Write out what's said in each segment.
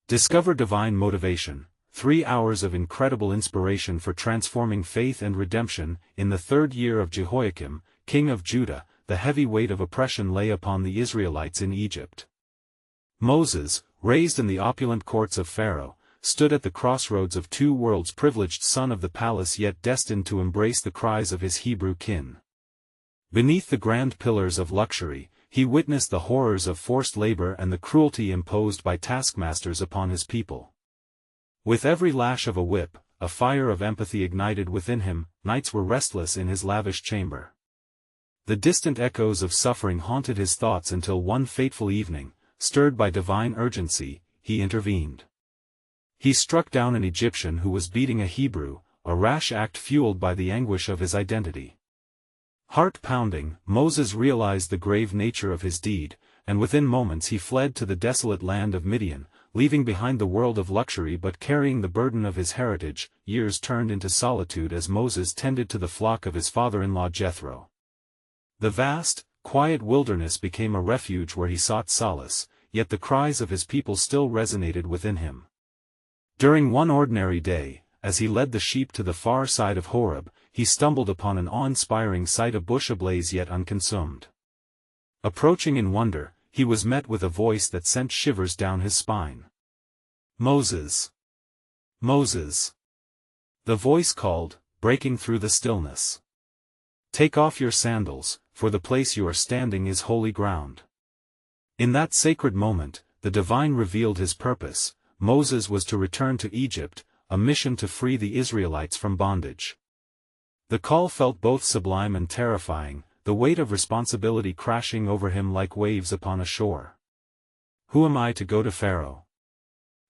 Discover divine motivation, 3 hours of incredible inspiration for transforming faith and redemption. In the 3rd year of Jehoiakim, king of Judah, the heavy weight of oppression lay upon the Israelites in Egypt. Moses, raised in the opulent courts of Pharaoh, stood at the crossroads of two worlds, privileged son of the palace yet destined to embrace the cries of his Hebrew kin. Beneath the grand pillars of luxury, he witnessed the horrors of forced labor and the cruelty imposed by taskmasters upon his people. With every lash of a whip, a fire of empathy ignited within him. Nights were restless in his lavish chamber. The distant echoes of suffering haunted his thoughts until one fateful evening, stirred by divine urgency, he intervened. He struck down an Egyptian who was beating a Hebrew, a rash act fueled by the anguish of his identity. Heart-pounding, Moses realized the grave nature of his deed, and within moments he fled to the desolate land of Midian, leaving behind the world of luxury but carrying the burden of his heritage. Years turned into solitude as Moses tended to the flock of his father-in-law Jethro. The vast, quiet wilderness became a refuge where he sought solace, yet the cries of his people still resonated within him. During one ordinary day, as he led the sheep to the far side of Horeb, he stumbled upon an awe-inspiring sight: a bush ablaze yet unconsumed. Approaching in wonder, he was met with a voice that sent shivers down his spine. "Moses! Moses!" The voice called, breaking through the stillness. "Take off your sandals, for the place you are standing is holy ground." In that sacred moment, the divine revealed his purpose. Moses was to return to Egypt, a mission to free the Israelites from bondage. The call felt both sublime and terrifying, the weight of responsibility crashing over him like waves upon a shore. "Who am I to go to Pharaoh?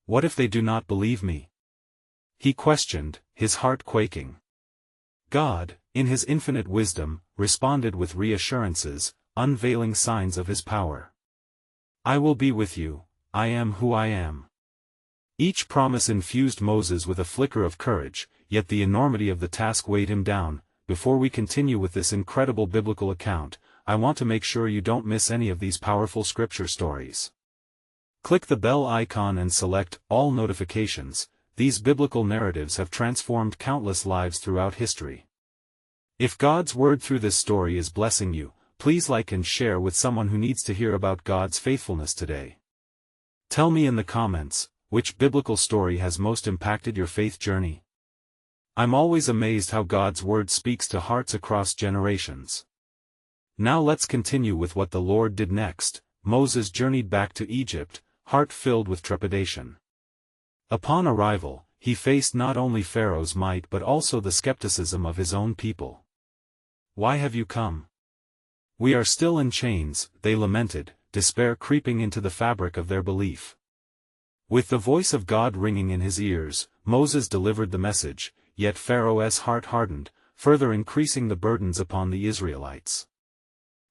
What if they do not believe me?" he questioned, his heart quaking. God, in his infinite wisdom, responded with reassurances, unveiling signs of his power. "I will be with you, I am who I am." Each promise infused Moses with a flicker of courage, yet the enormity of the task weighed him down. Before we continue with this incredible biblical account, I want to make sure you don't miss any of these powerful scripture stories. Click the bell icon and select All Notifications. These biblical narratives have transformed countless lives throughout history. If God's word through this story is blessing you, please like and share with someone who needs to hear about God's faithfulness today. Tell me in the comments, which biblical story has most impacted your faith journey? I'm always amazed how God's word speaks to hearts across generations. Now let's continue with what the Lord did next. Moses journeyed back to Egypt, heart filled with trepidation. Upon arrival, he faced not only Pharaoh's might but also the skepticism of his own people. "Why have you come? We are still in chains," they lamented, despair creeping into the fabric of their belief. With the voice of God ringing in his ears, Moses delivered the message, yet Pharaoh's heart hardened, further increasing the burdens upon the Israelites.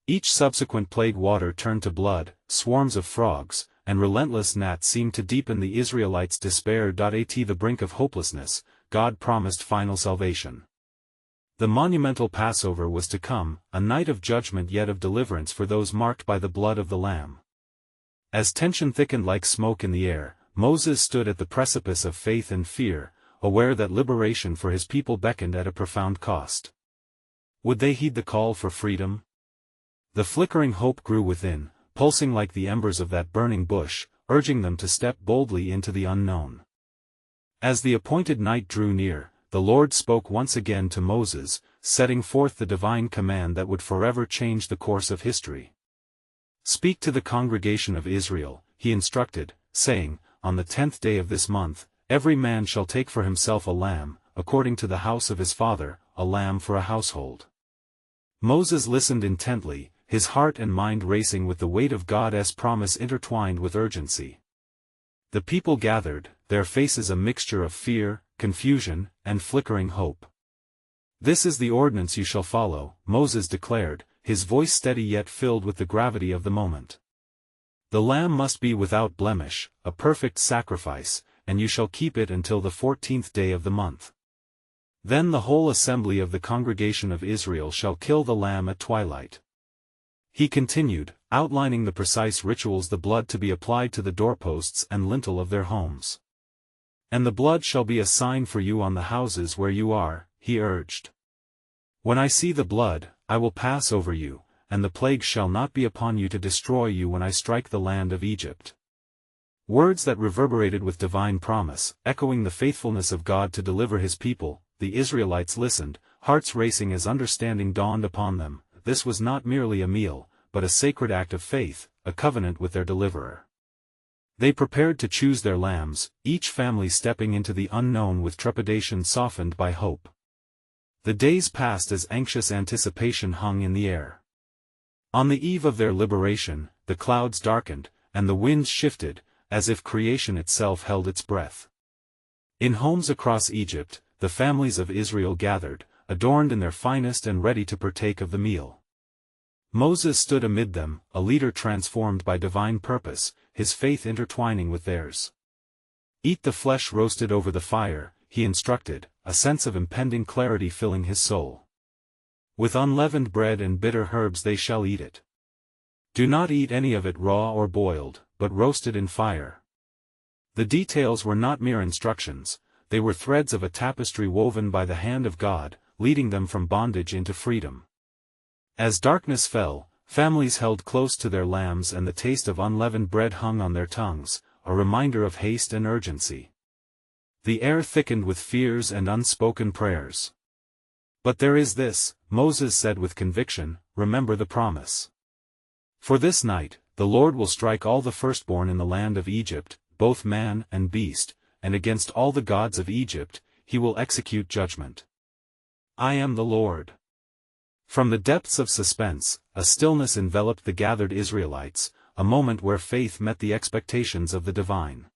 Each subsequent plague, water turned to blood, swarms of frogs, and relentless gnats seemed to deepen the Israelites' despair. At the brink of hopelessness, God promised final salvation. The monumental Passover was to come, a night of judgment yet of deliverance for those marked by the blood of the Lamb. As tension thickened like smoke in the air, Moses stood at the precipice of faith and fear, aware that liberation for his people beckoned at a profound cost. Would they heed the call for freedom? The flickering hope grew within, pulsing like the embers of that burning bush, urging them to step boldly into the unknown. As the appointed night drew near, the Lord spoke once again to Moses, setting forth the divine command that would forever change the course of history. "Speak to the congregation of Israel," he instructed, saying, "On the 10th day of this month, every man shall take for himself a lamb, according to the house of his father, a lamb for a household." Moses listened intently, his heart and mind racing with the weight of God's promise intertwined with urgency. The people gathered, their faces a mixture of fear, confusion, and flickering hope. "This is the ordinance you shall follow," Moses declared, his voice steady yet filled with the gravity of the moment. "The lamb must be without blemish, a perfect sacrifice, and you shall keep it until the 14th day of the month. Then the whole assembly of the congregation of Israel shall kill the lamb at twilight." He continued, outlining the precise rituals, the blood to be applied to the doorposts and lintel of their homes. "And the blood shall be a sign for you on the houses where you are," he urged. "When I see the blood, I will pass over you, and the plague shall not be upon you to destroy you when I strike the land of Egypt." Words that reverberated with divine promise, echoing the faithfulness of God to deliver his people. The Israelites listened, hearts racing as understanding dawned upon them. This was not merely a meal, but a sacred act of faith, a covenant with their deliverer. They prepared to choose their lambs, each family stepping into the unknown with trepidation softened by hope. The days passed as anxious anticipation hung in the air. On the eve of their liberation, the clouds darkened, and the winds shifted, as if creation itself held its breath. In homes across Egypt, the families of Israel gathered, adorned in their finest and ready to partake of the meal. Moses stood amid them, a leader transformed by divine purpose, his faith intertwining with theirs. "Eat the flesh roasted over the fire," he instructed, a sense of impending clarity filling his soul. "With unleavened bread and bitter herbs they shall eat it. Do not eat any of it raw or boiled, but roasted in fire." The details were not mere instructions, they were threads of a tapestry woven by the hand of God, leading them from bondage into freedom. As darkness fell, families held close to their lambs and the taste of unleavened bread hung on their tongues, a reminder of haste and urgency. The air thickened with fears and unspoken prayers. "But there is this," Moses said with conviction, "remember the promise. For this night, the Lord will strike all the firstborn in the land of Egypt, both man and beast, and against all the gods of Egypt, he will execute judgment. I am the Lord." From the depths of suspense, a stillness enveloped the gathered Israelites, a moment where faith met the expectations of the divine.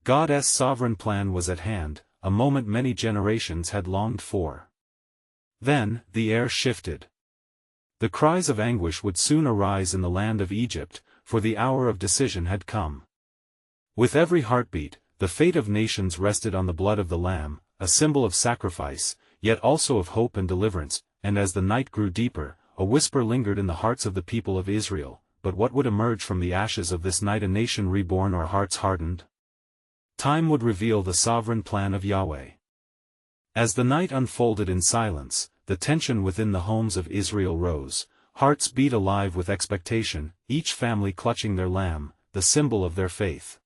God's sovereign plan was at hand, a moment many generations had longed for. Then, the air shifted. The cries of anguish would soon arise in the land of Egypt, for the hour of decision had come. With every heartbeat, the fate of nations rested on the blood of the Lamb, a symbol of sacrifice, yet also of hope and deliverance, and as the night grew deeper, a whisper lingered in the hearts of the people of Israel, but what would emerge from the ashes of this night, a nation reborn or hearts hardened? Time would reveal the sovereign plan of Yahweh. As the night unfolded in silence, the tension within the homes of Israel rose, hearts beat alive with expectation, each family clutching their lamb, the symbol of their faith.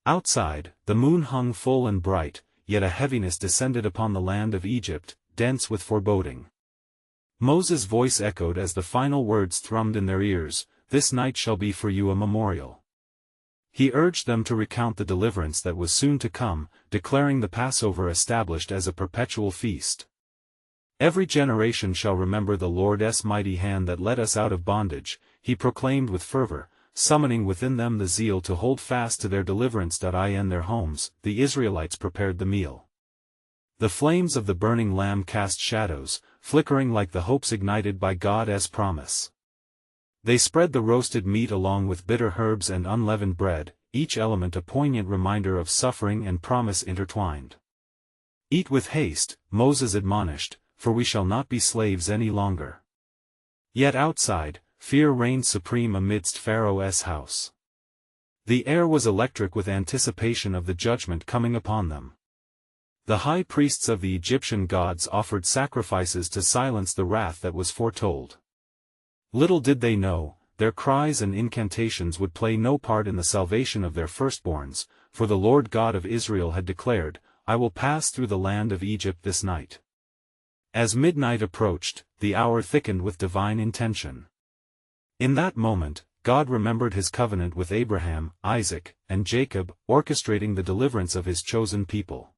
Outside, the moon hung full and bright, yet a heaviness descended upon the land of Egypt, dense with foreboding. Moses' voice echoed as the final words thrummed in their ears, "This night shall be for you a memorial." He urged them to recount the deliverance that was soon to come, declaring the Passover established as a perpetual feast. "Every generation shall remember the Lord's mighty hand that led us out of bondage," he proclaimed with fervor, summoning within them the zeal to hold fast to their deliverance. In their homes, the Israelites prepared the meal. The flames of the burning lamb cast shadows, flickering like the hopes ignited by God's promise. They spread the roasted meat along with bitter herbs and unleavened bread, each element a poignant reminder of suffering and promise intertwined. "Eat with haste," Moses admonished, "for we shall not be slaves any longer." Yet outside, fear reigned supreme amidst Pharaoh's house. The air was electric with anticipation of the judgment coming upon them. The high priests of the Egyptian gods offered sacrifices to silence the wrath that was foretold. Little did they know, their cries and incantations would play no part in the salvation of their firstborns, for the Lord God of Israel had declared, "I will pass through the land of Egypt this night." As midnight approached, the hour thickened with divine intention. In that moment, God remembered his covenant with Abraham, Isaac, and Jacob, orchestrating the deliverance of his chosen people.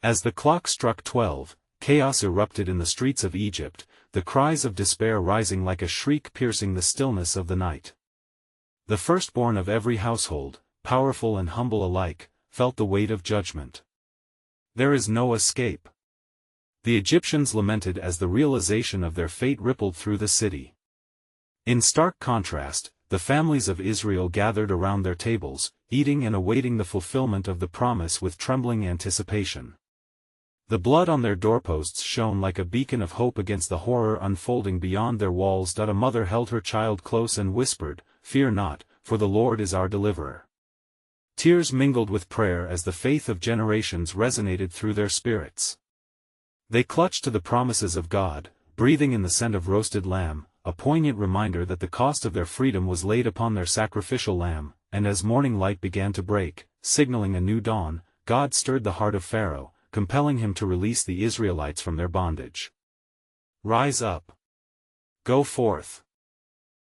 As the clock struck 12, chaos erupted in the streets of Egypt, the cries of despair rising like a shriek piercing the stillness of the night. The firstborn of every household, powerful and humble alike, felt the weight of judgment. There is no escape. The Egyptians lamented as the realization of their fate rippled through the city. In stark contrast, the families of Israel gathered around their tables, eating and awaiting the fulfillment of the promise with trembling anticipation. The blood on their doorposts shone like a beacon of hope against the horror unfolding beyond their walls. A mother held her child close and whispered, "Fear not, for the Lord is our deliverer." Tears mingled with prayer as the faith of generations resonated through their spirits. They clutched to the promises of God, breathing in the scent of roasted lamb, a poignant reminder that the cost of their freedom was laid upon their sacrificial lamb. And as morning light began to break, signaling a new dawn, God stirred the heart of Pharaoh, compelling him to release the Israelites from their bondage. "Rise up. Go forth,"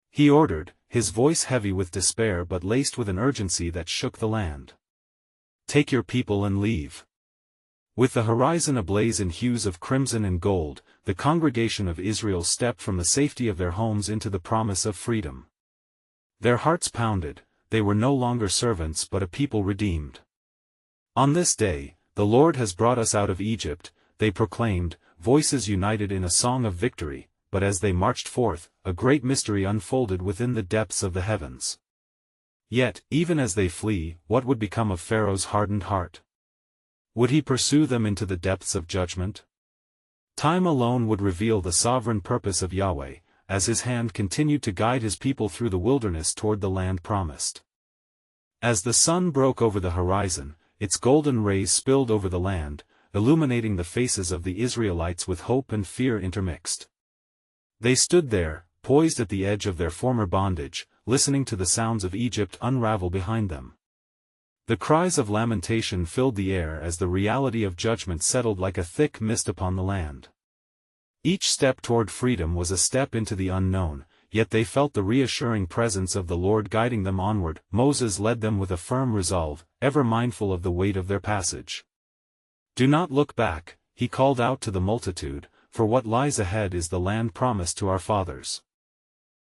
he ordered, his voice heavy with despair but laced with an urgency that shook the land. "Take your people and leave." With the horizon ablaze in hues of crimson and gold, the congregation of Israel stepped from the safety of their homes into the promise of freedom. Their hearts pounded, they were no longer servants but a people redeemed. "On this day, the Lord has brought us out of Egypt," they proclaimed, voices united in a song of victory. But as they marched forth, a great mystery unfolded within the depths of the heavens. Yet, even as they flee, what would become of Pharaoh's hardened heart? Would he pursue them into the depths of judgment? Time alone would reveal the sovereign purpose of Yahweh, as his hand continued to guide his people through the wilderness toward the land promised. As the sun broke over the horizon, its golden rays spilled over the land, illuminating the faces of the Israelites with hope and fear intermixed. They stood there, poised at the edge of their former bondage, listening to the sounds of Egypt unravel behind them. The cries of lamentation filled the air as the reality of judgment settled like a thick mist upon the land. Each step toward freedom was a step into the unknown, yet they felt the reassuring presence of the Lord guiding them onward. Moses led them with a firm resolve, ever mindful of the weight of their passage. "Do not look back," he called out to the multitude, "for what lies ahead is the land promised to our fathers.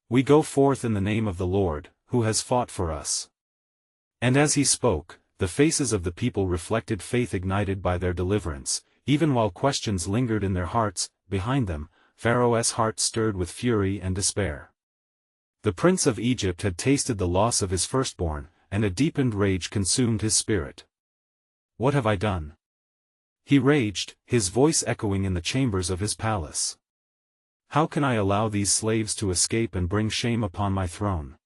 We go forth in the name of the Lord, who has fought for us." And as he spoke, the faces of the people reflected faith ignited by their deliverance, even while questions lingered in their hearts. Behind them, Pharaoh's heart stirred with fury and despair. The prince of Egypt had tasted the loss of his firstborn, and a deepened rage consumed his spirit. "What have I done?" he raged, his voice echoing in the chambers of his palace. "How can I allow these slaves to escape and bring shame upon my throne?"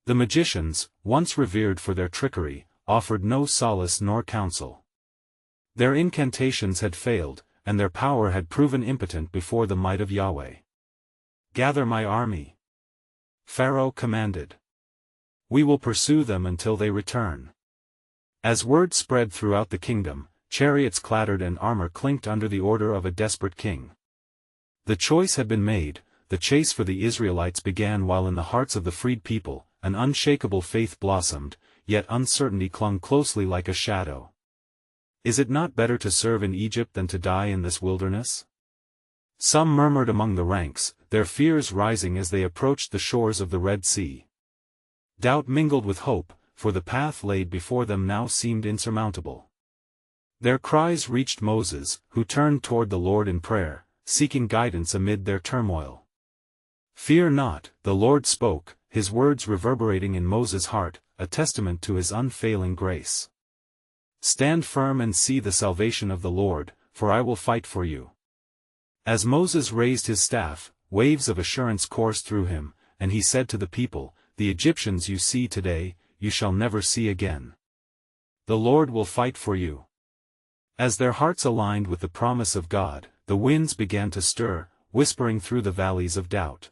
The magicians, once revered for their trickery, offered no solace nor counsel. Their incantations had failed, and their power had proven impotent before the might of Yahweh. "Gather my army," Pharaoh commanded. "We will pursue them until they return." As word spread throughout the kingdom, chariots clattered and armor clinked under the order of a desperate king. The choice had been made, the chase for the Israelites began while in the hearts of the freed people, an unshakable faith blossomed, yet uncertainty clung closely like a shadow. "Is it not better to serve in Egypt than to die in this wilderness?" Some murmured among the ranks, their fears rising as they approached the shores of the Red Sea. Doubt mingled with hope, for the path laid before them now seemed insurmountable. Their cries reached Moses, who turned toward the Lord in prayer, seeking guidance amid their turmoil. "Fear not," the Lord spoke, his words reverberating in Moses' heart, a testament to his unfailing grace. "Stand firm and see the salvation of the Lord, for I will fight for you." As Moses raised his staff, waves of assurance coursed through him, and he said to the people, "The Egyptians you see today, you shall never see again. The Lord will fight for you." As their hearts aligned with the promise of God, the winds began to stir, whispering through the valleys of doubt.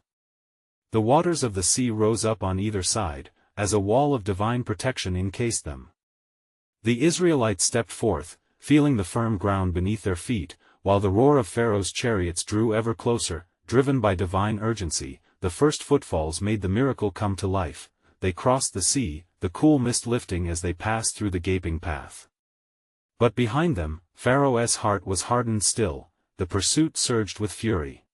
The waters of the sea rose up on either side, as a wall of divine protection encased them. The Israelites stepped forth, feeling the firm ground beneath their feet, while the roar of Pharaoh's chariots drew ever closer. Driven by divine urgency, the first footfalls made the miracle come to life. They crossed the sea, the cool mist lifting as they passed through the gaping path. But behind them, Pharaoh's heart was hardened still, the pursuit surged with fury.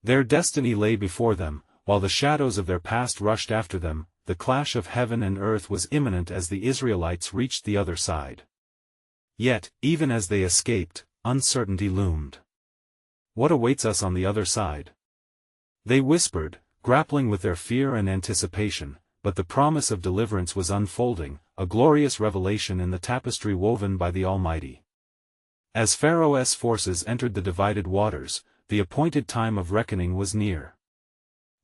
Their destiny lay before them, while the shadows of their past rushed after them. The clash of heaven and earth was imminent as the Israelites reached the other side. Yet, even as they escaped, uncertainty loomed. "What awaits us on the other side?" they whispered, grappling with their fear and anticipation, but the promise of deliverance was unfolding, a glorious revelation in the tapestry woven by the Almighty. As Pharaoh's forces entered the divided waters, the appointed time of reckoning was near.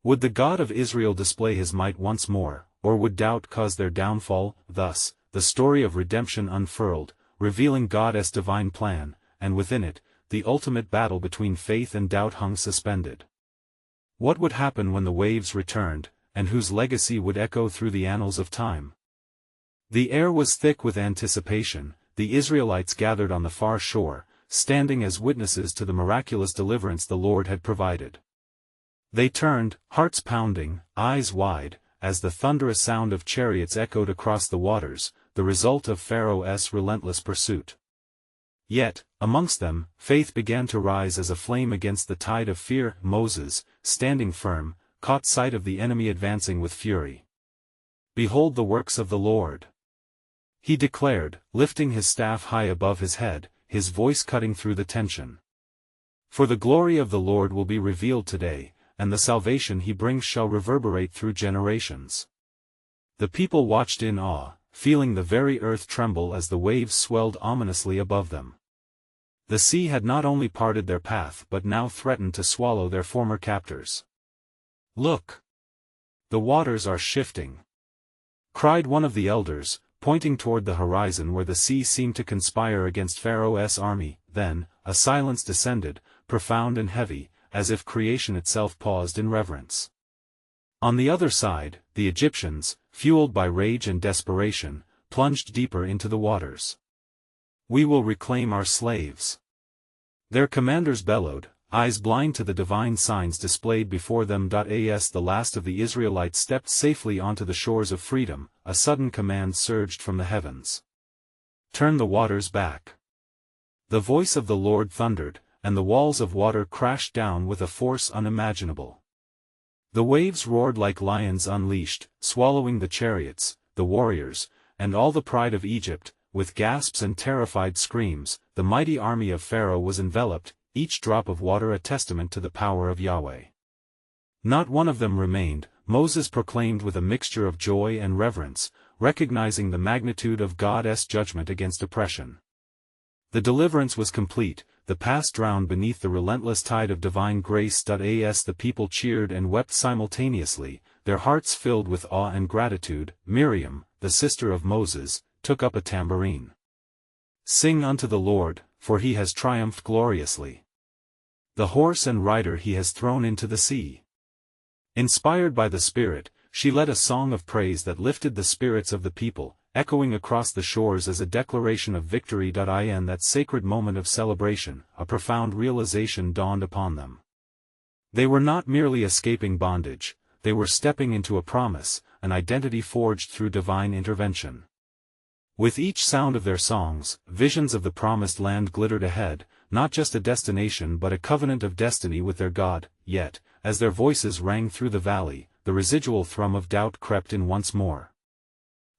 Would the God of Israel display his might once more, or would doubt cause their downfall? Thus, the story of redemption unfurled, revealing God's divine plan, and within it, the ultimate battle between faith and doubt hung suspended. What would happen when the waves returned, and whose legacy would echo through the annals of time? The air was thick with anticipation. The Israelites gathered on the far shore, standing as witnesses to the miraculous deliverance the Lord had provided. They turned, hearts pounding, eyes wide, as the thunderous sound of chariots echoed across the waters, the result of Pharaoh's relentless pursuit. Yet, amongst them, faith began to rise as a flame against the tide of fear. Moses, standing firm, caught sight of the enemy advancing with fury. "Behold the works of the Lord," he declared, lifting his staff high above his head, his voice cutting through the tension. "For the glory of the Lord will be revealed today, and the salvation he brings shall reverberate through generations." The people watched in awe, feeling the very earth tremble as the waves swelled ominously above them. The sea had not only parted their path but now threatened to swallow their former captors. "Look! The waters are shifting!" cried one of the elders, pointing toward the horizon where the sea seemed to conspire against Pharaoh's army. Then, a silence descended, profound and heavy, as if creation itself paused in reverence. On the other side, the Egyptians, fueled by rage and desperation, plunged deeper into the waters. "We will reclaim our slaves," their commanders bellowed, eyes blind to the divine signs displayed before them. As the last of the Israelites stepped safely onto the shores of freedom, a sudden command surged from the heavens. "Turn the waters back." The voice of the Lord thundered, and the walls of water crashed down with a force unimaginable. The waves roared like lions unleashed, swallowing the chariots, the warriors, and all the pride of Egypt. With gasps and terrified screams, the mighty army of Pharaoh was enveloped, each drop of water a testament to the power of Yahweh. Not one of them remained, Moses proclaimed with a mixture of joy and reverence, recognizing the magnitude of God's judgment against oppression. The deliverance was complete, the past drowned beneath the relentless tide of divine grace. As the people cheered and wept simultaneously, their hearts filled with awe and gratitude, Miriam, the sister of Moses, took up a tambourine. "Sing unto the Lord, for he has triumphed gloriously. The horse and rider he has thrown into the sea." Inspired by the Spirit, she led a song of praise that lifted the spirits of the people, echoing across the shores as a declaration of victory. In that sacred moment of celebration, a profound realization dawned upon them. They were not merely escaping bondage, they were stepping into a promise, an identity forged through divine intervention. With each sound of their songs, visions of the promised land glittered ahead, not just a destination but a covenant of destiny with their God. Yet, as their voices rang through the valley, the residual thrum of doubt crept in once more.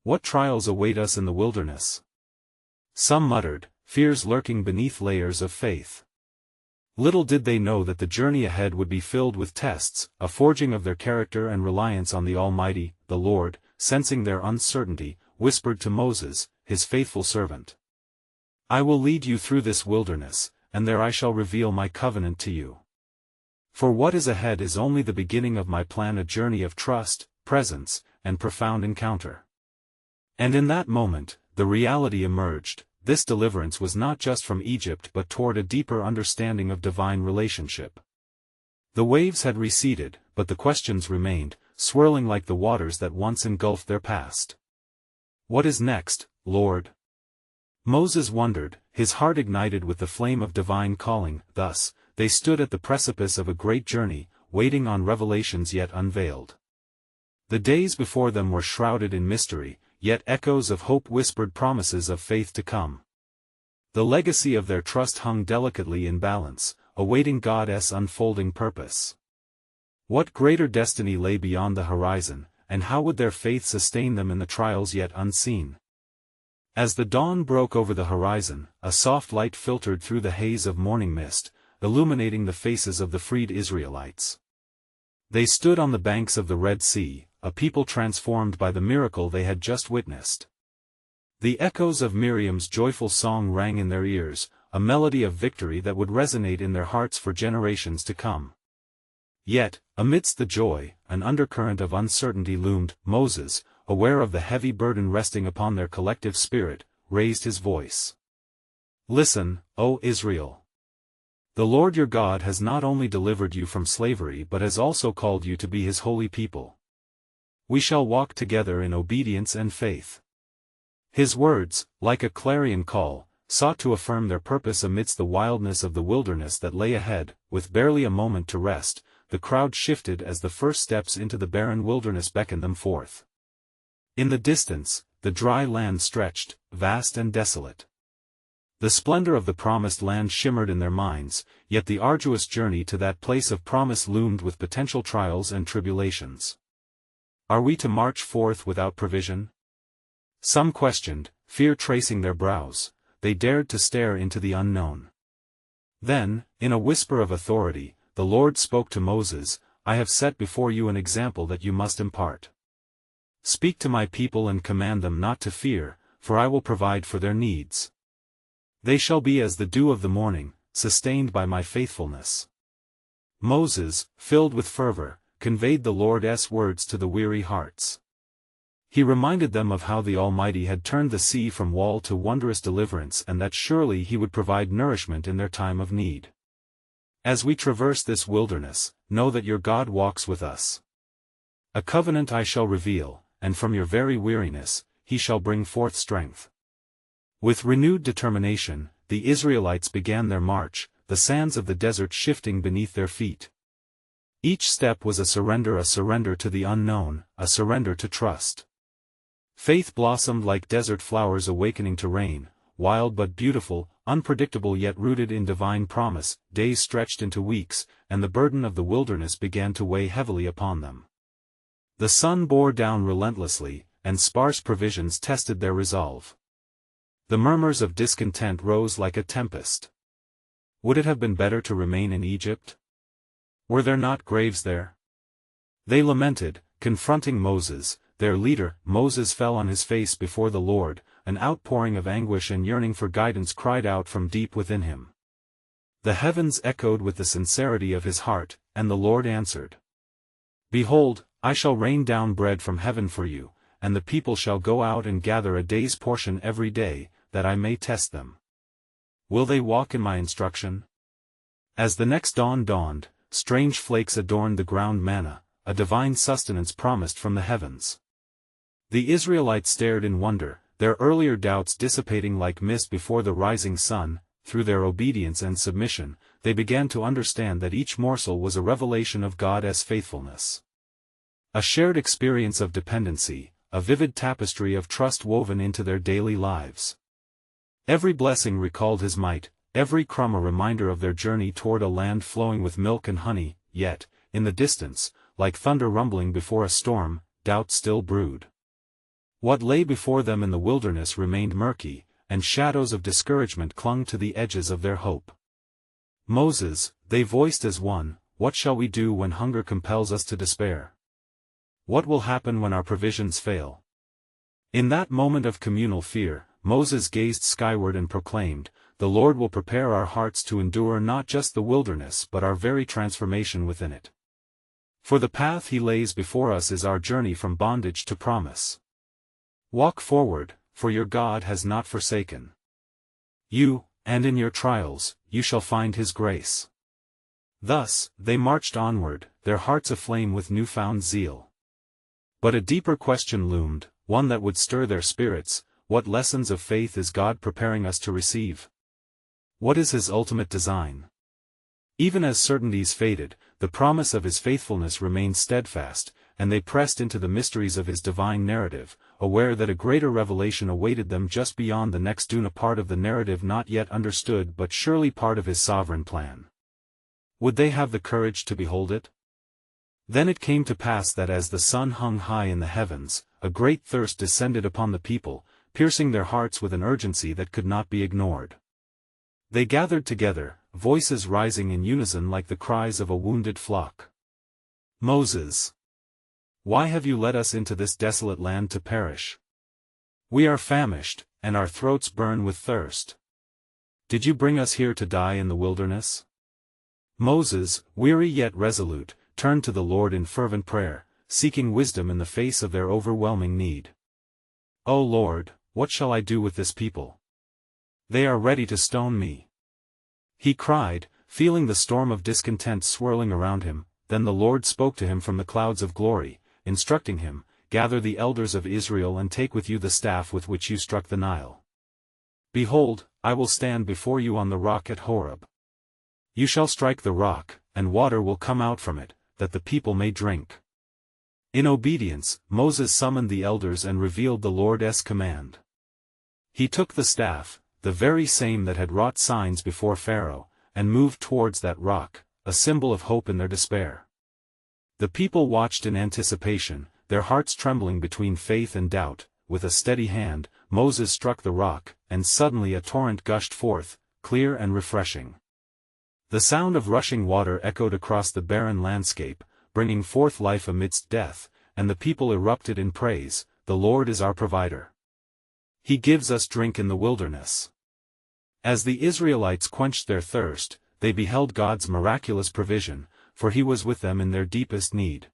"What trials await us in the wilderness?" some muttered, fears lurking beneath layers of faith. Little did they know that the journey ahead would be filled with tests, a forging of their character and reliance on the Almighty. The Lord, sensing their uncertainty, whispered to Moses, his faithful servant, "I will lead you through this wilderness, and there I shall reveal my covenant to you. For what is ahead is only the beginning of my plan, a journey of trust, presence, and profound encounter." And in that moment, the reality emerged. This deliverance was not just from Egypt but toward a deeper understanding of divine relationship. The waves had receded, but the questions remained, swirling like the waters that once engulfed their past. "What is next, Lord?" Moses wondered, his heart ignited with the flame of divine calling. Thus, they stood at the precipice of a great journey, waiting on revelations yet unveiled. The days before them were shrouded in mystery, yet echoes of hope whispered promises of faith to come. The legacy of their trust hung delicately in balance, awaiting God's unfolding purpose. What greater destiny lay beyond the horizon, and how would their faith sustain them in the trials yet unseen? As the dawn broke over the horizon, a soft light filtered through the haze of morning mist, illuminating the faces of the freed Israelites. They stood on the banks of the Red Sea, a people transformed by the miracle they had just witnessed. The echoes of Miriam's joyful song rang in their ears, a melody of victory that would resonate in their hearts for generations to come. Yet, amidst the joy, an undercurrent of uncertainty loomed. Moses, aware of the heavy burden resting upon their collective spirit, raised his voice. "Listen, O Israel! The Lord your God has not only delivered you from slavery but has also called you to be his holy people. We shall walk together in obedience and faith." His words, like a clarion call, sought to affirm their purpose amidst the wildness of the wilderness that lay ahead. With barely a moment to rest, the crowd shifted as the first steps into the barren wilderness beckoned them forth. In the distance, the dry land stretched, vast and desolate. The splendor of the promised land shimmered in their minds, yet the arduous journey to that place of promise loomed with potential trials and tribulations. Are we to march forth without provision? Some questioned, fear tracing their brows. They dared to stare into the unknown. Then, in a whisper of authority, the Lord spoke to Moses, "I have set before you an example that you must impart. Speak to my people and command them not to fear, for I will provide for their needs. They shall be as the dew of the morning, sustained by my faithfulness." Moses, filled with fervor, conveyed the Lord's words to the weary hearts. He reminded them of how the Almighty had turned the sea from wall to wondrous deliverance and that surely he would provide nourishment in their time of need. "As we traverse this wilderness, know that your God walks with us. A covenant I shall reveal, and from your very weariness, he shall bring forth strength." With renewed determination, the Israelites began their march, the sands of the desert shifting beneath their feet. Each step was a surrender to the unknown, a surrender to trust. Faith blossomed like desert flowers awakening to rain, wild but beautiful, unpredictable yet rooted in divine promise. Days stretched into weeks, and the burden of the wilderness began to weigh heavily upon them. The sun bore down relentlessly, and sparse provisions tested their resolve. The murmurs of discontent rose like a tempest. Would it have been better to remain in Egypt? Were there not graves there? They lamented, confronting Moses, their leader. Moses fell on his face before the Lord, an outpouring of anguish and yearning for guidance cried out from deep within him. The heavens echoed with the sincerity of his heart, and the Lord answered. "Behold, I shall rain down bread from heaven for you, and the people shall go out and gather a day's portion every day, that I may test them. Will they walk in my instruction?" As the next dawn dawned, strange flakes adorned the ground, manna, a divine sustenance promised from the heavens. The Israelites stared in wonder, their earlier doubts dissipating like mist before the rising sun. Through their obedience and submission, they began to understand that each morsel was a revelation of God's faithfulness. A shared experience of dependency, a vivid tapestry of trust woven into their daily lives. Every blessing recalled his might, every crumb a reminder of their journey toward a land flowing with milk and honey. Yet, in the distance, like thunder rumbling before a storm, doubt still brewed. What lay before them in the wilderness remained murky, and shadows of discouragement clung to the edges of their hope. "Moses," they voiced as one, "what shall we do when hunger compels us to despair? What will happen when our provisions fail?" In that moment of communal fear, Moses gazed skyward and proclaimed, "The Lord will prepare our hearts to endure not just the wilderness but our very transformation within it. For the path he lays before us is our journey from bondage to promise. Walk forward, for your God has not forsaken you, and in your trials, you shall find his grace." Thus, they marched onward, their hearts aflame with newfound zeal. But a deeper question loomed, one that would stir their spirits. What lessons of faith is God preparing us to receive? What is his ultimate design? Even as certainties faded, the promise of his faithfulness remained steadfast, and they pressed into the mysteries of his divine narrative, aware that a greater revelation awaited them just beyond the next dune, a part of the narrative not yet understood but surely part of his sovereign plan. Would they have the courage to behold it? Then it came to pass that as the sun hung high in the heavens, a great thirst descended upon the people, piercing their hearts with an urgency that could not be ignored. They gathered together, voices rising in unison like the cries of a wounded flock. "Moses, why have you led us into this desolate land to perish? We are famished, and our throats burn with thirst. Did you bring us here to die in the wilderness? Moses, weary yet resolute, turned to the Lord in fervent prayer, seeking wisdom in the face of their overwhelming need. "O Lord, what shall I do with this people? They are ready to stone me," he cried, feeling the storm of discontent swirling around him. Then the Lord spoke to him from the clouds of glory, instructing him, "Gather the elders of Israel and take with you the staff with which you struck the Nile. Behold, I will stand before you on the rock at Horeb. You shall strike the rock, and water will come out from it, that the people may drink." In obedience, Moses summoned the elders and revealed the Lord's command. He took the staff, the very same that had wrought signs before Pharaoh, and moved towards that rock, a symbol of hope in their despair. The people watched in anticipation, their hearts trembling between faith and doubt. With a steady hand, Moses struck the rock, and suddenly a torrent gushed forth, clear and refreshing. The sound of rushing water echoed across the barren landscape, bringing forth life amidst death, and the people erupted in praise. "The Lord is our provider. He gives us drink in the wilderness." As the Israelites quenched their thirst, they beheld God's miraculous provision, for He was with them in their deepest need.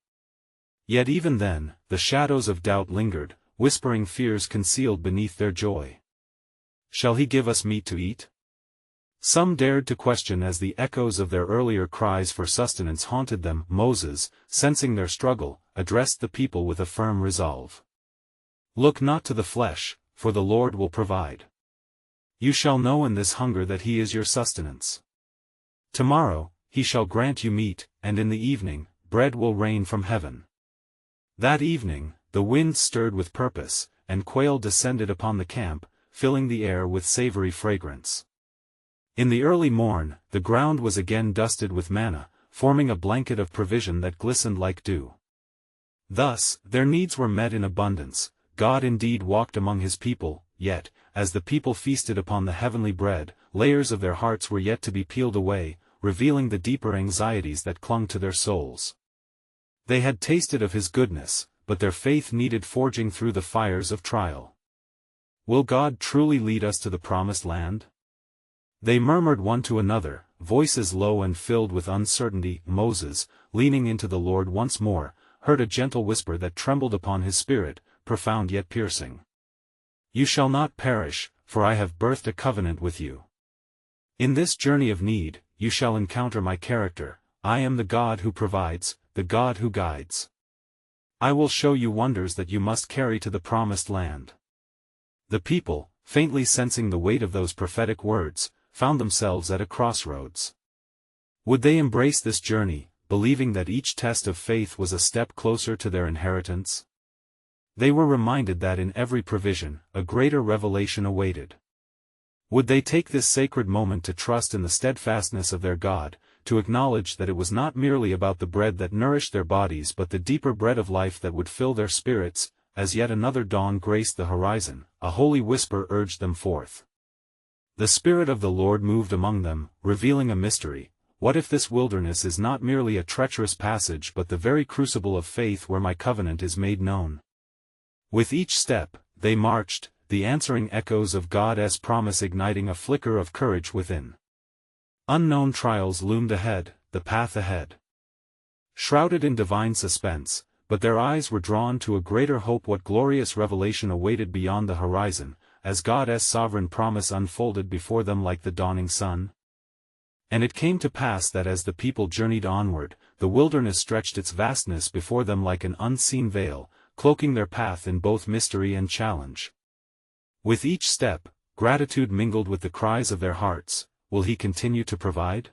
Yet even then, the shadows of doubt lingered, whispering fears concealed beneath their joy. "Shall He give us meat to eat?" Some dared to question as the echoes of their earlier cries for sustenance haunted them. Moses, sensing their struggle, addressed the people with a firm resolve. "Look not to the flesh, for the Lord will provide. You shall know in this hunger that He is your sustenance. Tomorrow, He shall grant you meat, and in the evening, bread will rain from heaven." That evening, the wind stirred with purpose, and quail descended upon the camp, filling the air with savory fragrance. In the early morn, the ground was again dusted with manna, forming a blanket of provision that glistened like dew. Thus, their needs were met in abundance. God indeed walked among His people, yet, as the people feasted upon the heavenly bread, layers of their hearts were yet to be peeled away, revealing the deeper anxieties that clung to their souls. They had tasted of His goodness, but their faith needed forging through the fires of trial. "Will God truly lead us to the promised land?" they murmured one to another, voices low and filled with uncertainty. Moses, leaning into the Lord once more, heard a gentle whisper that trembled upon his spirit, profound yet piercing. "You shall not perish, for I have birthed a covenant with you. In this journey of need, you shall encounter my character. I am the God who provides, the God who guides. I will show you wonders that you must carry to the promised land." The people, faintly sensing the weight of those prophetic words, found themselves at a crossroads. Would they embrace this journey, believing that each test of faith was a step closer to their inheritance? They were reminded that in every provision, a greater revelation awaited. Would they take this sacred moment to trust in the steadfastness of their God, to acknowledge that it was not merely about the bread that nourished their bodies but the deeper bread of life that would fill their spirits? As yet another dawn graced the horizon, a holy whisper urged them forth. The Spirit of the Lord moved among them, revealing a mystery. What if this wilderness is not merely a treacherous passage but the very crucible of faith where my covenant is made known? With each step, they marched, the answering echoes of God's promise igniting a flicker of courage within. Unknown trials loomed ahead, the path ahead, shrouded in divine suspense, but their eyes were drawn to a greater hope. What glorious revelation awaited beyond the horizon, as God's sovereign promise unfolded before them like the dawning sun? And it came to pass that as the people journeyed onward, the wilderness stretched its vastness before them like an unseen veil, cloaking their path in both mystery and challenge. With each step, gratitude mingled with the cries of their hearts. Will He continue to provide?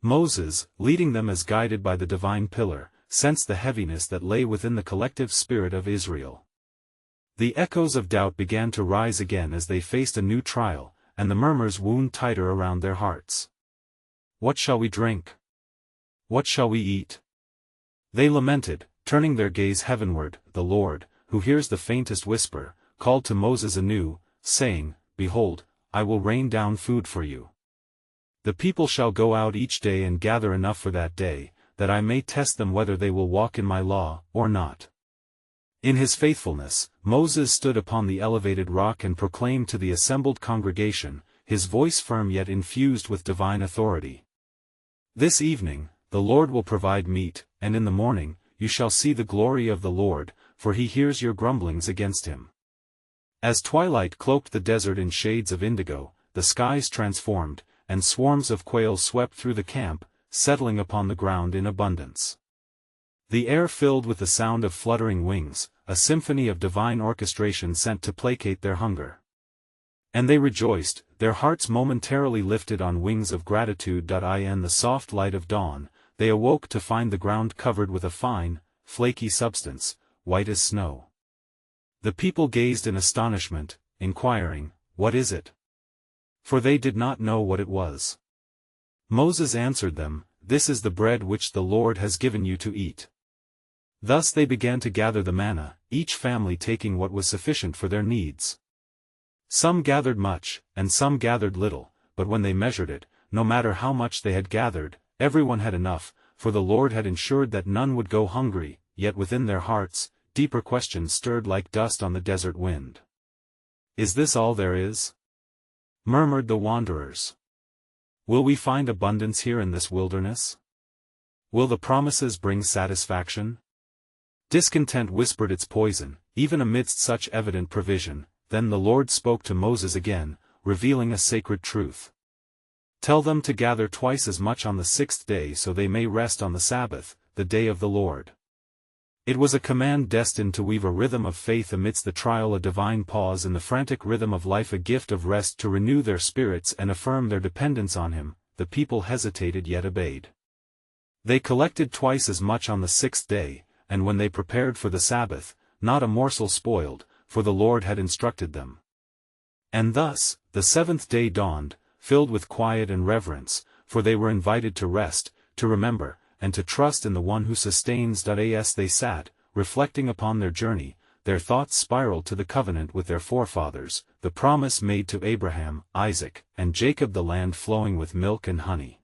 Moses, leading them as guided by the divine pillar, sensed the heaviness that lay within the collective spirit of Israel. The echoes of doubt began to rise again as they faced a new trial, and the murmurs wound tighter around their hearts. "What shall we drink? What shall we eat?" they lamented, turning their gaze heavenward. The Lord, who hears the faintest whisper, called to Moses anew, saying, "Behold, I will rain down food for you. The people shall go out each day and gather enough for that day, that I may test them whether they will walk in my law, or not." In his faithfulness, Moses stood upon the elevated rock and proclaimed to the assembled congregation, his voice firm yet infused with divine authority. "This evening, the Lord will provide meat, and in the morning, you shall see the glory of the Lord, for he hears your grumblings against him." As twilight cloaked the desert in shades of indigo, the skies transformed, and swarms of quail swept through the camp, settling upon the ground in abundance. The air filled with the sound of fluttering wings, a symphony of divine orchestration sent to placate their hunger. And they rejoiced, their hearts momentarily lifted on wings of gratitude. In the soft light of dawn, they awoke to find the ground covered with a fine, flaky substance, white as snow. The people gazed in astonishment, inquiring, "What is it?" For they did not know what it was. Moses answered them, "This is the bread which the Lord has given you to eat." Thus they began to gather the manna, each family taking what was sufficient for their needs. Some gathered much, and some gathered little, but when they measured it, no matter how much they had gathered, everyone had enough, for the Lord had ensured that none would go hungry. Yet within their hearts, deeper questions stirred like dust on the desert wind. "Is this all there is?" murmured the wanderers. "Will we find abundance here in this wilderness? Will the promises bring satisfaction?" Discontent whispered its poison, even amidst such evident provision. Then the Lord spoke to Moses again, revealing a sacred truth. "Tell them to gather twice as much on the 6th day so they may rest on the Sabbath, the day of the Lord." It was a command destined to weave a rhythm of faith amidst the trial, a divine pause in the frantic rhythm of life, a gift of rest to renew their spirits and affirm their dependence on him. The people hesitated yet obeyed. They collected twice as much on the 6th day, and when they prepared for the Sabbath, not a morsel spoiled, for the Lord had instructed them. And thus, the 7th day dawned, filled with quiet and reverence, for they were invited to rest, to remember, and to trust in the one who sustains. As they sat, reflecting upon their journey, their thoughts spiraled to the covenant with their forefathers, the promise made to Abraham, Isaac, and Jacob, the land flowing with milk and honey.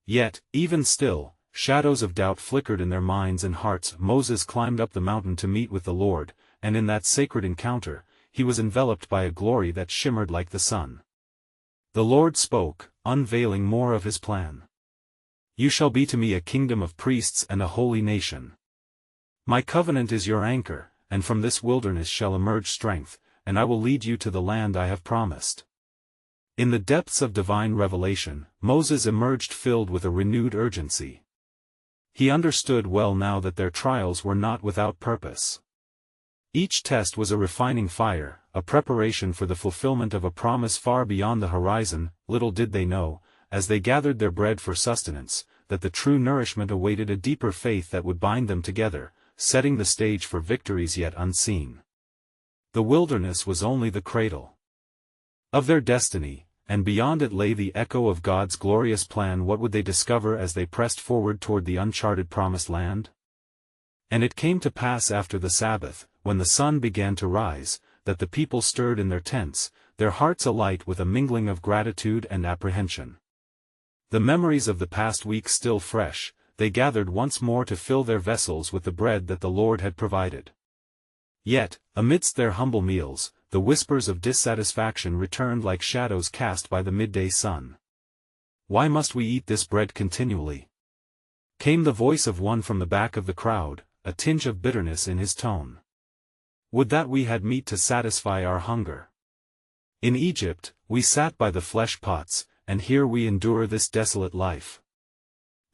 Yet, even still, shadows of doubt flickered in their minds and hearts. Moses climbed up the mountain to meet with the Lord, and in that sacred encounter, he was enveloped by a glory that shimmered like the sun. The Lord spoke, unveiling more of his plan. "You shall be to me a kingdom of priests and a holy nation. My covenant is your anchor, and from this wilderness shall emerge strength, and I will lead you to the land I have promised." In the depths of divine revelation, Moses emerged filled with a renewed urgency. He understood well now that their trials were not without purpose. Each test was a refining fire, a preparation for the fulfillment of a promise far beyond the horizon. Little did they know, as they gathered their bread for sustenance, that the true nourishment awaited a deeper faith that would bind them together, setting the stage for victories yet unseen. The wilderness was only the cradle of their destiny, and beyond it lay the echo of God's glorious plan. What would they discover as they pressed forward toward the uncharted promised land? And it came to pass after the Sabbath, when the sun began to rise, that the people stirred in their tents, their hearts alight with a mingling of gratitude and apprehension. The memories of the past week still fresh, they gathered once more to fill their vessels with the bread that the Lord had provided. Yet, amidst their humble meals, the whispers of dissatisfaction returned like shadows cast by the midday sun. "Why must we eat this bread continually?" came the voice of one from the back of the crowd, a tinge of bitterness in his tone. "Would that we had meat to satisfy our hunger. In Egypt, we sat by the flesh pots, and here we endure this desolate life."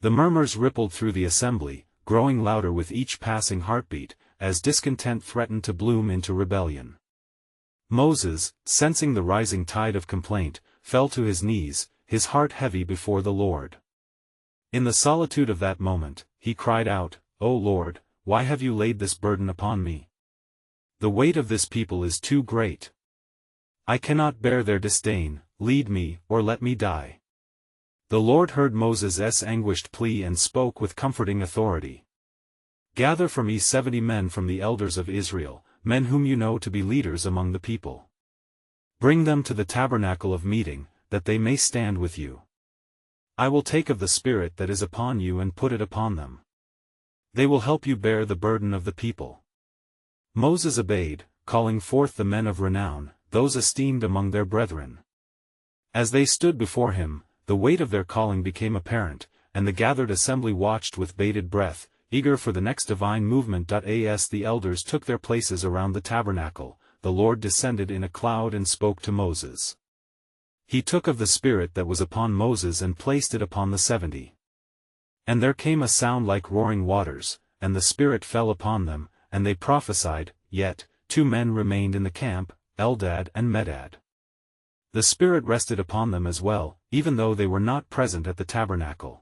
The murmurs rippled through the assembly, growing louder with each passing heartbeat, as discontent threatened to bloom into rebellion. Moses, sensing the rising tide of complaint, fell to his knees, his heart heavy before the Lord. In the solitude of that moment, he cried out, "O Lord, why have you laid this burden upon me? The weight of this people is too great. I cannot bear their disdain. Lead me, or let me die." The Lord heard Moses' anguished plea and spoke with comforting authority. "Gather for me 70 men from the elders of Israel, men whom you know to be leaders among the people. Bring them to the tabernacle of meeting, that they may stand with you. I will take of the Spirit that is upon you and put it upon them. They will help you bear the burden of the people." Moses obeyed, calling forth the men of renown, those esteemed among their brethren. As they stood before him, the weight of their calling became apparent, and the gathered assembly watched with bated breath, eager for the next divine movement. As the elders took their places around the tabernacle, the Lord descended in a cloud and spoke to Moses. He took of the Spirit that was upon Moses and placed it upon the 70. And there came a sound like roaring waters, and the Spirit fell upon them, and they prophesied. Yet 2 men remained in the camp, Eldad and Medad. The Spirit rested upon them as well, even though they were not present at the tabernacle.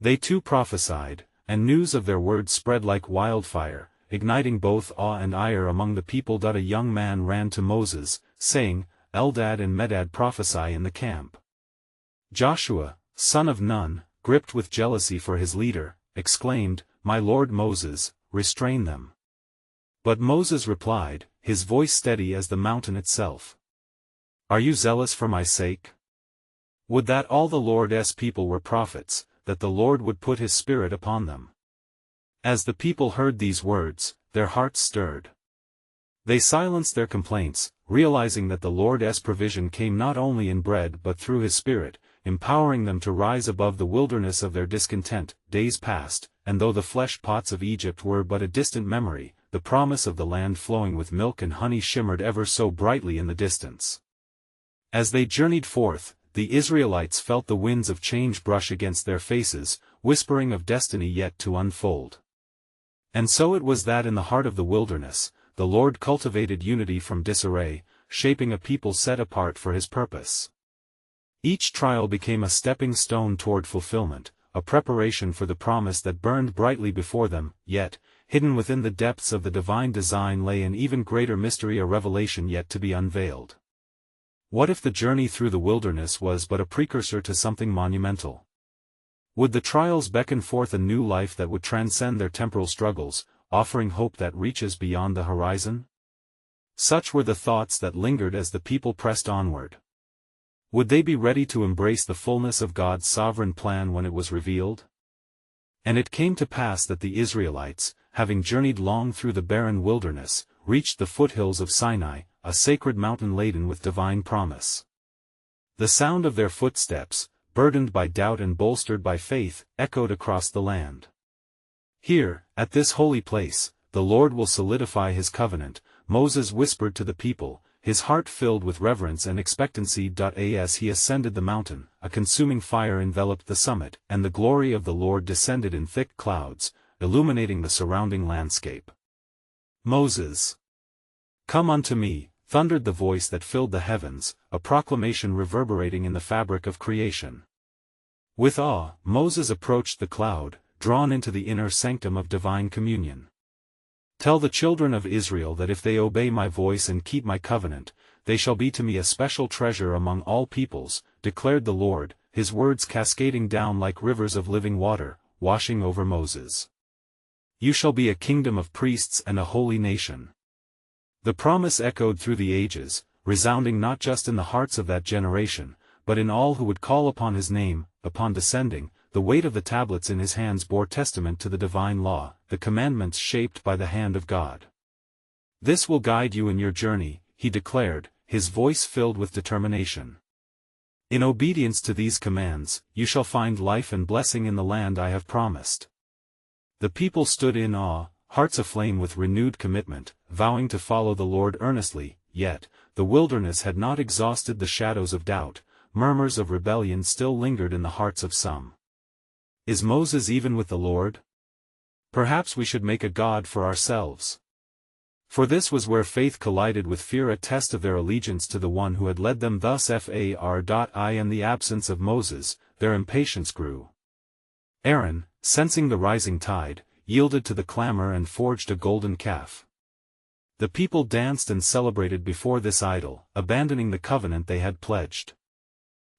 They too prophesied, and news of their words spread like wildfire, igniting both awe and ire among the people. A young man ran to Moses, saying, Eldad and Medad prophesy in the camp. Joshua, son of Nun, gripped with jealousy for his leader, exclaimed, My lord Moses, restrain them. But Moses replied, his voice steady as the mountain itself. Are you zealous for my sake? Would that all the Lord's people were prophets, that the Lord would put his Spirit upon them. As the people heard these words, their hearts stirred. They silenced their complaints, realizing that the Lord's provision came not only in bread but through his Spirit, empowering them to rise above the wilderness of their discontent. Days passed, and though the flesh pots of Egypt were but a distant memory, the promise of the land flowing with milk and honey shimmered ever so brightly in the distance. As they journeyed forth, the Israelites felt the winds of change brush against their faces, whispering of destiny yet to unfold. And so it was that in the heart of the wilderness, the Lord cultivated unity from disarray, shaping a people set apart for his purpose. Each trial became a stepping stone toward fulfillment, a preparation for the promise that burned brightly before them. Yet, hidden within the depths of the divine design lay an even greater mystery, a revelation yet to be unveiled. What if the journey through the wilderness was but a precursor to something monumental? Would the trials beckon forth a new life that would transcend their temporal struggles, offering hope that reaches beyond the horizon? Such were the thoughts that lingered as the people pressed onward. Would they be ready to embrace the fullness of God's sovereign plan when it was revealed? And it came to pass that the Israelites, having journeyed long through the barren wilderness, reached the foothills of Sinai, a sacred mountain laden with divine promise. The sound of their footsteps, burdened by doubt and bolstered by faith, echoed across the land. Here, at this holy place, the Lord will solidify his covenant, Moses whispered to the people, his heart filled with reverence and expectancy. As he ascended the mountain, a consuming fire enveloped the summit, and the glory of the Lord descended in thick clouds, illuminating the surrounding landscape. Moses, come unto me, thundered the voice that filled the heavens, a proclamation reverberating in the fabric of creation. With awe, Moses approached the cloud, drawn into the inner sanctum of divine communion. Tell the children of Israel that if they obey my voice and keep my covenant, they shall be to me a special treasure among all peoples, declared the Lord, his words cascading down like rivers of living water, washing over Moses. You shall be a kingdom of priests and a holy nation. The promise echoed through the ages, resounding not just in the hearts of that generation, but in all who would call upon his name. Upon descending, the weight of the tablets in his hands bore testament to the divine law, the commandments shaped by the hand of God. This will guide you in your journey, he declared, his voice filled with determination. In obedience to these commands, you shall find life and blessing in the land I have promised. The people stood in awe, hearts aflame with renewed commitment, vowing to follow the Lord earnestly. Yet, the wilderness had not exhausted the shadows of doubt, murmurs of rebellion still lingered in the hearts of some. Is Moses even with the Lord? Perhaps we should make a god for ourselves. For this was where faith collided with fear, a test of their allegiance to the one who had led them thus far. In the absence of Moses, their impatience grew. Aaron, sensing the rising tide, yielded to the clamor and forged a golden calf. The people danced and celebrated before this idol, abandoning the covenant they had pledged.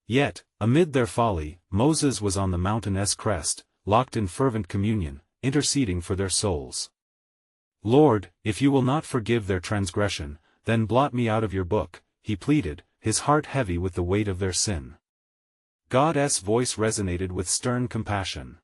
Yet, amid their folly, Moses was on the mountain's crest, locked in fervent communion, interceding for their souls. Lord, if you will not forgive their transgression, then blot me out of your book, he pleaded, his heart heavy with the weight of their sin. God's voice resonated with stern compassion.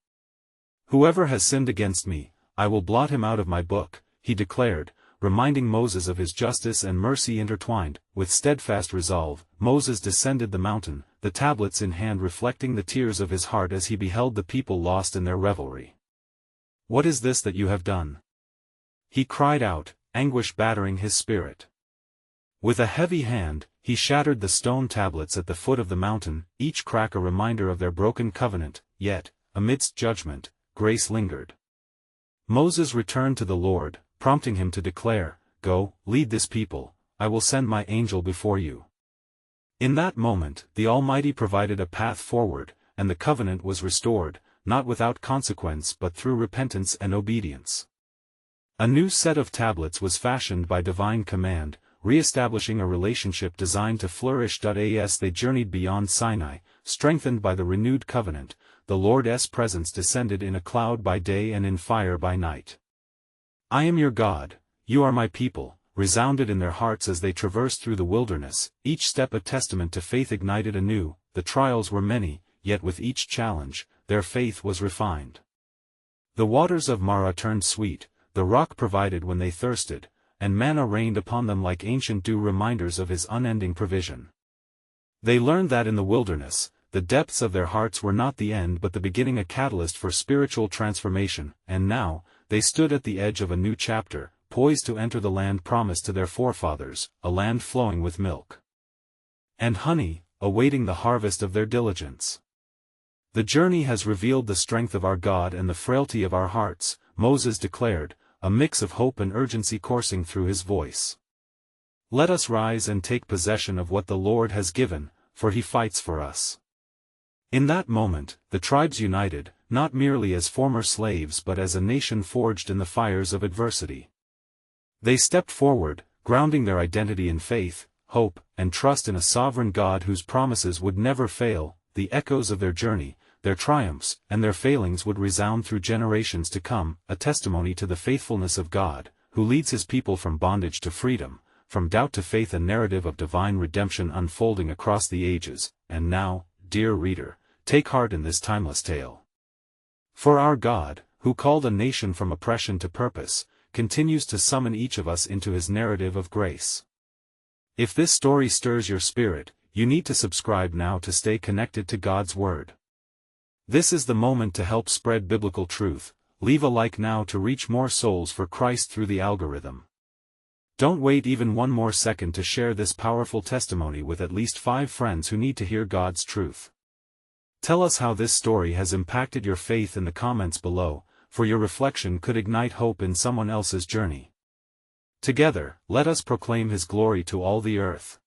Whoever has sinned against me, I will blot him out of my book, he declared, reminding Moses of his justice and mercy intertwined. With steadfast resolve, Moses descended the mountain, the tablets in hand reflecting the tears of his heart as he beheld the people lost in their revelry. "What is this that you have done?" he cried out, anguish battering his spirit. With a heavy hand, he shattered the stone tablets at the foot of the mountain, each crack a reminder of their broken covenant, yet, amidst judgment, grace lingered. Moses returned to the Lord, prompting him to declare, "Go, lead this people, I will send my angel before you." In that moment, the Almighty provided a path forward, and the covenant was restored, not without consequence but through repentance and obedience. A new set of tablets was fashioned by divine command, re-establishing a relationship designed to flourish. As they journeyed beyond Sinai, strengthened by the renewed covenant, the Lord's presence descended in a cloud by day and in fire by night. "I am your God, you are my people," resounded in their hearts as they traversed through the wilderness, each step a testament to faith ignited anew. The trials were many, yet with each challenge, their faith was refined. The waters of Marah turned sweet, the rock provided when they thirsted, and manna rained upon them like ancient dew, reminders of his unending provision. They learned that in the wilderness, the depths of their hearts were not the end but the beginning, a catalyst for spiritual transformation, and now, they stood at the edge of a new chapter, poised to enter the land promised to their forefathers, a land flowing with milk and honey, awaiting the harvest of their diligence. "The journey has revealed the strength of our God and the frailty of our hearts," Moses declared, a mix of hope and urgency coursing through his voice. "Let us rise and take possession of what the Lord has given, for he fights for us." In that moment, the tribes united, not merely as former slaves but as a nation forged in the fires of adversity. They stepped forward, grounding their identity in faith, hope, and trust in a sovereign God whose promises would never fail. The echoes of their journey, their triumphs, and their failings would resound through generations to come, a testimony to the faithfulness of God, who leads his people from bondage to freedom, from doubt to faith, a narrative of divine redemption unfolding across the ages. And now, dear reader, take heart in this timeless tale. For our God, who called a nation from oppression to purpose, continues to summon each of us into his narrative of grace. If this story stirs your spirit, you need to subscribe now to stay connected to God's Word. This is the moment to help spread biblical truth. Leave a like now to reach more souls for Christ through the algorithm. Don't wait even one more second to share this powerful testimony with at least 5 friends who need to hear God's truth. Tell us how this story has impacted your faith in the comments below, for your reflection could ignite hope in someone else's journey. Together, let us proclaim his glory to all the earth.